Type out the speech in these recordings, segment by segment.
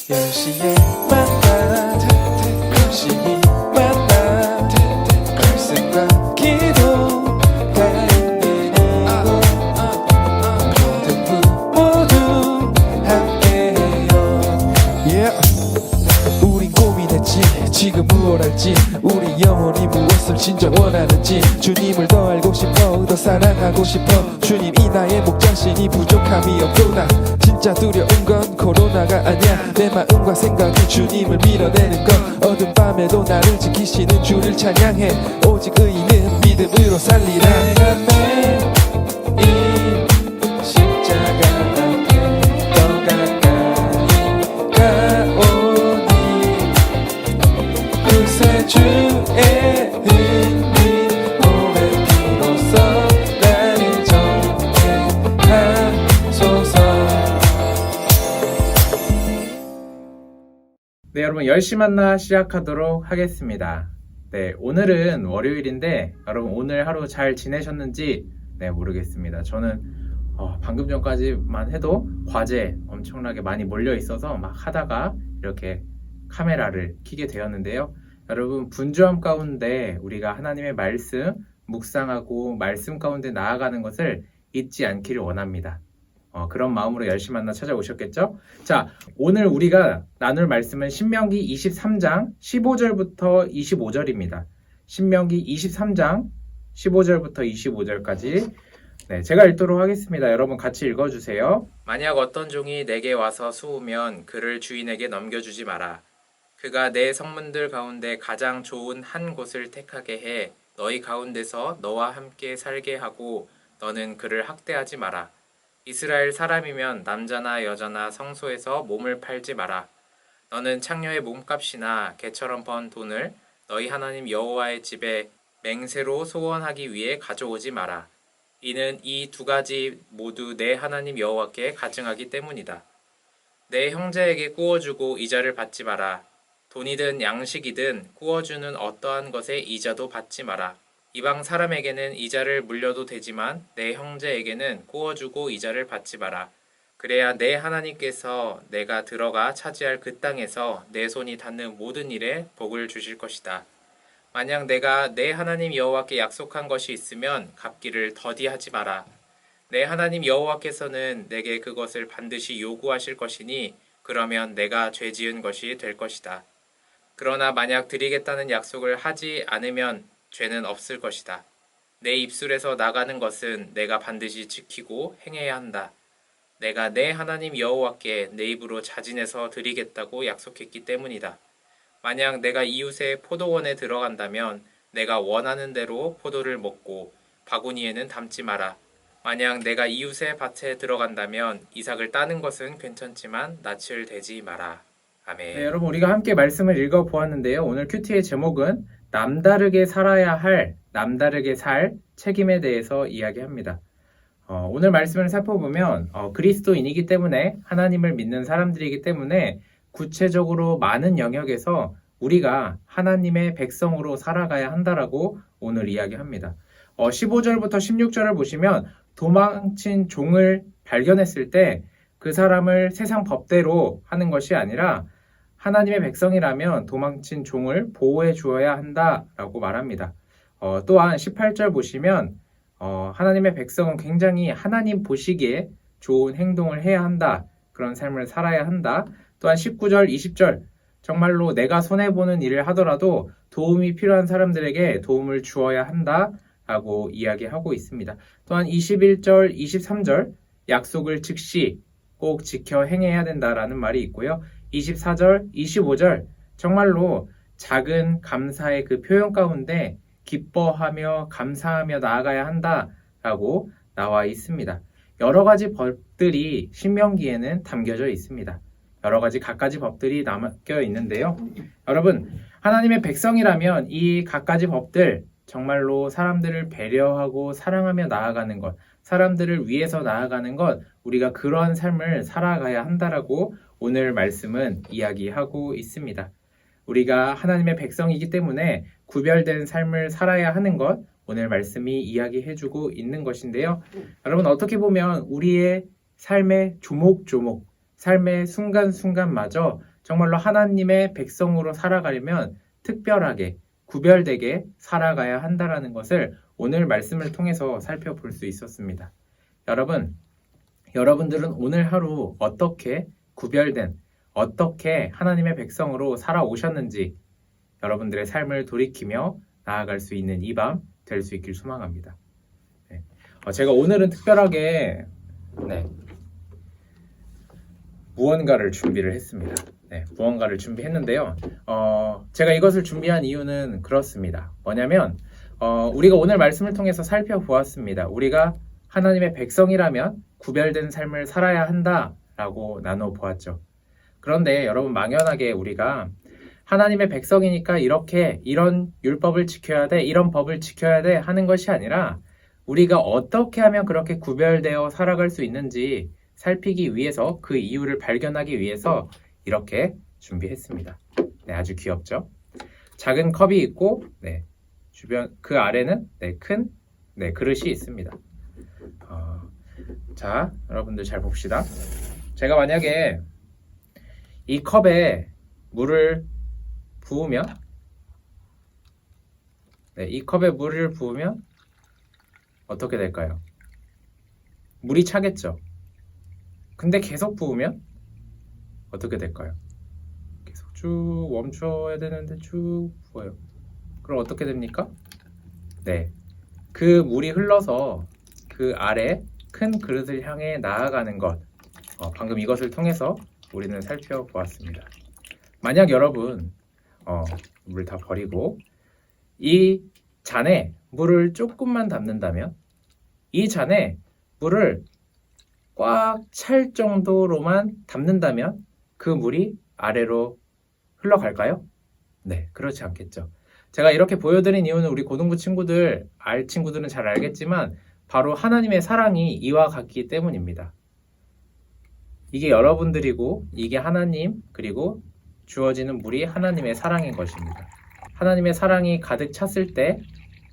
10시에 만나 열심히 만나 말씀과 기도가 있는 이곳 모두 함께해요. 우린 고민했지 지금 무엇 할지 우리 영혼이 무엇을 진짜 원하는지 주님을 더 알고 싶어 더 사랑하고 싶어 주님 이 나의 목자신이 부족함이 없구나. 진짜 두려운 건 코로나가 아니야 내 마음과 생각이 주님을 밀어내는 건 어두운 밤에도 나를 지키시는 주를 찬양해 오직 의인은 믿음으로 살리라. 내가 매일 십자가 앞에 더 가까이 가오니 구세주의 은혜 오랜 피로써 나를 정죄하소서. 네, 여러분 10시 만나 시작하도록 하겠습니다. 네, 오늘은 월요일인데 여러분 오늘 하루 잘 지내셨는지 모르겠습니다. 저는 방금 전까지만 해도 과제 엄청나게 많이 몰려 있어서 막 하다가 이렇게 카메라를 켜게 되었는데요. 여러분 분주함 가운데 우리가 하나님의 말씀 묵상하고 말씀 가운데 나아가는 것을 잊지 않기를 원합니다. 그런 마음으로 10시 만나 찾아오셨겠죠? 자, 오늘 우리가 나눌 말씀은 신명기 23장 15절부터 25절입니다. 신명기 23장 15절부터 25절까지 제가 읽도록 하겠습니다. 여러분 같이 읽어주세요. 만약 어떤 종이 내게 와서 수우면 그를 주인에게 넘겨주지 마라. 그가 내 성문들 가운데 가장 좋은 한 곳을 택하게 해 너희 가운데서 너와 함께 살게 하고 너는 그를 학대하지 마라. 이스라엘 사람이면 남자나 여자나 성소에서 몸을 팔지 마라. 너는 창녀의 몸값이나 개처럼 번 돈을 너희 하나님 여호와의 집에 맹세로 소원하기 위해 가져오지 마라. 이는 이 두 가지 모두 내 하나님 여호와께 가증하기 때문이다. 내 형제에게 구워주고 이자를 받지 마라. 돈이든 양식이든 구워주는 어떠한 것에 이자도 받지 마라. 이방 사람에게는 이자를 물려도 되지만 내 형제에게는 구워주고 이자를 받지 마라. 그래야 내 하나님께서 내가 들어가 차지할 그 땅에서 내 손이 닿는 모든 일에 복을 주실 것이다. 만약 내가 내 하나님 여호와께 약속한 것이 있으면 갚기를 더디하지 마라. 내 하나님 여호와께서는 내게 그것을 반드시 요구하실 것이니 그러면 내가 죄지은 것이 될 것이다. 그러나 만약 드리겠다는 약속을 하지 않으면 죄는 없을 것이다. 내 입술에서 나가는 것은 내가 반드시 지키고 행해야 한다. 내가 내 하나님 여호와께 내 입으로 자진해서 드리겠다고 약속했기 때문이다. 만약 내가 이웃의 포도원에 들어간다면 내가 원하는 대로 포도를 먹고 바구니에는 담지 마라. 만약 내가 이웃의 밭에 들어간다면 이삭을 따는 것은 괜찮지만 낯을 대지 마라. 아멘. 여러분 우리가 함께 말씀을 읽어보았는데요. 오늘 큐티의 제목은 남다르게 살아야 할, 남다르게 살 책임에 대해서 이야기합니다. 오늘 말씀을 살펴보면 그리스도인이기 때문에 하나님을 믿는 사람들이기 때문에 구체적으로 많은 영역에서 우리가 하나님의 백성으로 살아가야 한다라고 오늘 이야기합니다. 15절부터 16절을 보시면 도망친 종을 발견했을 때 그 사람을 세상 법대로 하는 것이 아니라 하나님의 백성이라면 도망친 종을 보호해 주어야 한다라고 말합니다. 또한 18절 보시면 하나님의 백성은 굉장히 하나님 보시기에 좋은 행동을 해야 한다. 그런 삶을 살아야 한다. 또한 19절, 20절 정말로 내가 손해보는 일을 하더라도 도움이 필요한 사람들에게 도움을 주어야 한다라고 이야기하고 있습니다. 또한 21절, 23절 약속을 즉시 꼭 지켜 행해야 된다라는 말이 있고요. 24절, 25절 정말로 작은 감사의 그 표현 가운데 기뻐하며 감사하며 나아가야 한다라고 나와 있습니다. 여러 가지 법들이 신명기에는 담겨져 있습니다. 여러 가지 갖가지 법들이 담겨 있는데요. 여러분 하나님의 백성이라면 이 갖가지 법들 정말로 사람들을 배려하고 사랑하며 나아가는 것, 사람들을 위해서 나아가는 것, 우리가 그러한 삶을 살아가야 한다라고 오늘 말씀은 이야기하고 있습니다. 우리가 하나님의 백성이기 때문에 구별된 삶을 살아야 하는 것, 오늘 말씀이 이야기해주고 있는 것인데요. 여러분 어떻게 보면 우리의 삶의 조목조목, 삶의 순간순간마저 정말로 하나님의 백성으로 살아가려면 특별하게 구별되게 살아가야 한다라는 것을 오늘 말씀을 통해서 살펴볼 수 있었습니다. 여러분들은 오늘 하루 어떻게 구별된, 어떻게 하나님의 백성으로 살아오셨는지 여러분들의 삶을 돌이키며 나아갈 수 있는 이 밤 될 수 있길 소망합니다. 네. 제가 오늘은 특별하게 무언가를 준비를 했습니다. 무언가를 준비했는데요. 제가 이것을 준비한 이유는 그렇습니다. 뭐냐면 우리가 오늘 말씀을 통해서 살펴보았습니다. 우리가 하나님의 백성이라면 구별된 삶을 살아야 한다라고 나눠보았죠. 그런데 여러분, 막연하게 우리가 하나님의 백성이니까 이런 율법을 지켜야 돼, 이런 법을 지켜야 돼 하는 것이 아니라 우리가 어떻게 하면 그렇게 구별되어 살아갈 수 있는지 살피기 위해서, 그 이유를 발견하기 위해서 이렇게 준비했습니다. 아주 귀엽죠? 작은 컵이 있고 주변 그 아래는 큰 그릇이 있습니다. 자, 여러분들 잘 봅시다. 제가 만약에 이 컵에 물을 부으면 이 컵에 물을 부으면 어떻게 될까요? 물이 차겠죠? 근데 계속 부으면 어떻게 될까요? 계속 쭉 멈춰야 되는데 쭉 부어요. 그럼 어떻게 됩니까? 그 물이 흘러서 그 아래 큰 그릇을 향해 나아가는 것, 방금 이것을 통해서 우리는 살펴보았습니다. 만약 여러분 물 다 버리고 이 잔에 물을 조금만 담는다면, 이 잔에 물을 꽉 찰 정도로만 담는다면 그 물이 아래로 흘러갈까요? 그렇지 않겠죠. 제가 이렇게 보여드린 이유는 우리 고등부 친구들, 친구들은 잘 알겠지만 바로 하나님의 사랑이 이와 같기 때문입니다. 이게 여러분들이고 이게 하나님, 그리고 주어지는 물이 하나님의 사랑인 것입니다. 하나님의 사랑이 가득 찼을 때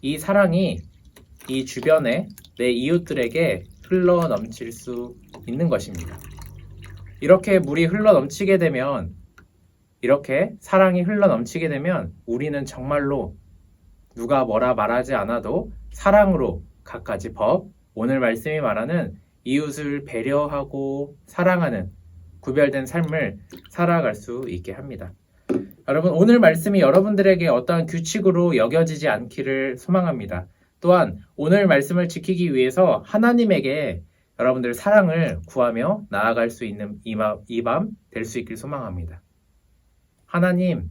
이 사랑이 이 주변에 내 이웃들에게 흘러 넘칠 수 있는 것입니다. 이렇게 물이 흘러 넘치게 되면, 이렇게 사랑이 흘러 넘치게 되면 우리는 정말로 누가 뭐라 말하지 않아도 사랑으로 갖가지 법, 오늘 말씀이 말하는 이웃을 배려하고 사랑하는 구별된 삶을 살아갈 수 있게 합니다. 여러분, 오늘 말씀이 여러분들에게 어떠한 규칙으로 여겨지지 않기를 소망합니다. 또한 오늘 말씀을 지키기 위해서 하나님에게 여러분들 사랑을 구하며 나아갈 수 있는 이 밤 될 수 있길 소망합니다. 하나님,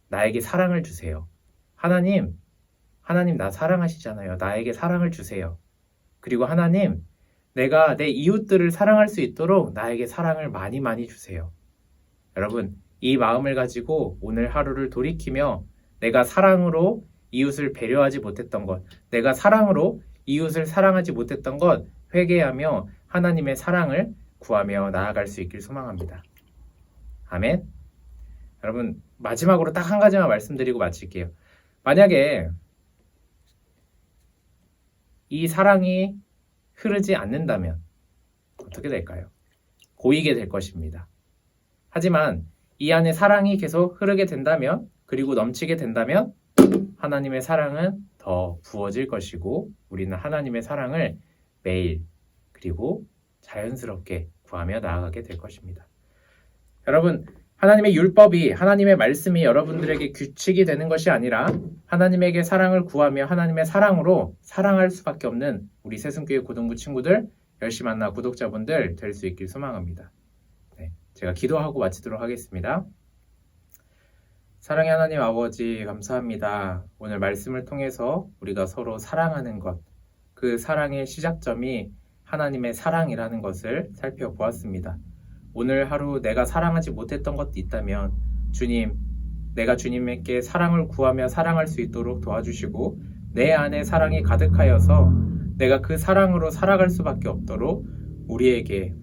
나에게 사랑을 주세요. 하나님 나 사랑하시잖아요. 나에게 사랑을 주세요. 그리고 하나님, 내가 내 이웃들을 사랑할 수 있도록 나에게 사랑을 많이 많이 주세요. 여러분, 이 마음을 가지고 오늘 하루를 돌이키며 내가 사랑으로 이웃을 배려하지 못했던 것, 내가 사랑으로 이웃을 사랑하지 못했던 것 회개하며 하나님의 사랑을 구하며 나아갈 수 있길 소망합니다. 아멘. 여러분, 마지막으로 딱 한 가지만 말씀드리고 마칠게요. 만약에 이 사랑이 흐르지 않는다면 어떻게 될까요? 고이게 될 것입니다. 하지만 이 안에 사랑이 계속 흐르게 된다면, 그리고 넘치게 된다면 하나님의 사랑은 더 부어질 것이고 우리는 하나님의 사랑을 매일 그리고 자연스럽게 구하며 나아가게 될 것입니다. 여러분, 하나님의 율법이, 하나님의 말씀이 여러분들에게 규칙이 되는 것이 아니라 하나님에게 사랑을 구하며 하나님의 사랑으로 사랑할 수밖에 없는 우리 새순교회 고등부 친구들, 열심히 만나 구독자분들 될 수 있길 소망합니다. 제가 기도하고 마치도록 하겠습니다. 사랑의 하나님 아버지, 감사합니다. 오늘 말씀을 통해서 우리가 서로 사랑하는 것, 그 사랑의 시작점이 하나님의 사랑이라는 것을 살펴보았습니다. 오늘 하루 내가 사랑하지 못했던 것도 있다면 주님, 내가 주님께 사랑을 구하며 사랑할 수 있도록 도와주시고 내 안에 사랑이 가득하여서 내가 그 사랑으로 살아갈 수밖에 없도록 우리에게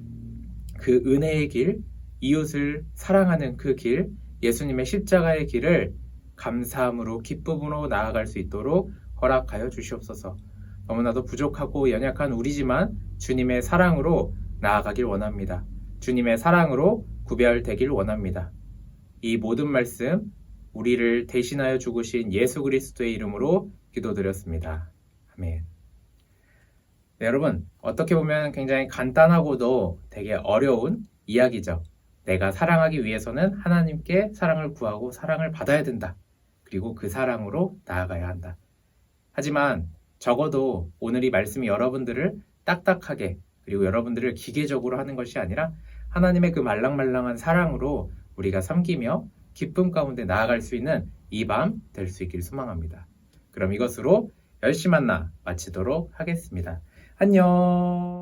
그 은혜의 길, 이웃을 사랑하는 그 길, 예수님의 십자가의 길을 감사함으로 기쁨으로 나아갈 수 있도록 허락하여 주시옵소서. 너무나도 부족하고 연약한 우리지만 주님의 사랑으로 나아가길 원합니다. 주님의 사랑으로 구별되길 원합니다. 이 모든 말씀 우리를 대신하여 죽으신 예수 그리스도의 이름으로 기도드렸습니다. 아멘. 네, 여러분, 어떻게 보면 굉장히 간단하고도 되게 어려운 이야기죠. 내가 사랑하기 위해서는 하나님께 사랑을 구하고 사랑을 받아야 된다. 그리고 그 사랑으로 나아가야 한다. 하지만 적어도 오늘 이 말씀이 여러분들을 딱딱하게 그리고 여러분들을 기계적으로 하는 것이 아니라 하나님의 그 말랑말랑한 사랑으로 우리가 섬기며 기쁨 가운데 나아갈 수 있는 이 밤 될 수 있길 소망합니다. 그럼 이것으로 10시 만나 마치도록 하겠습니다. 안녕.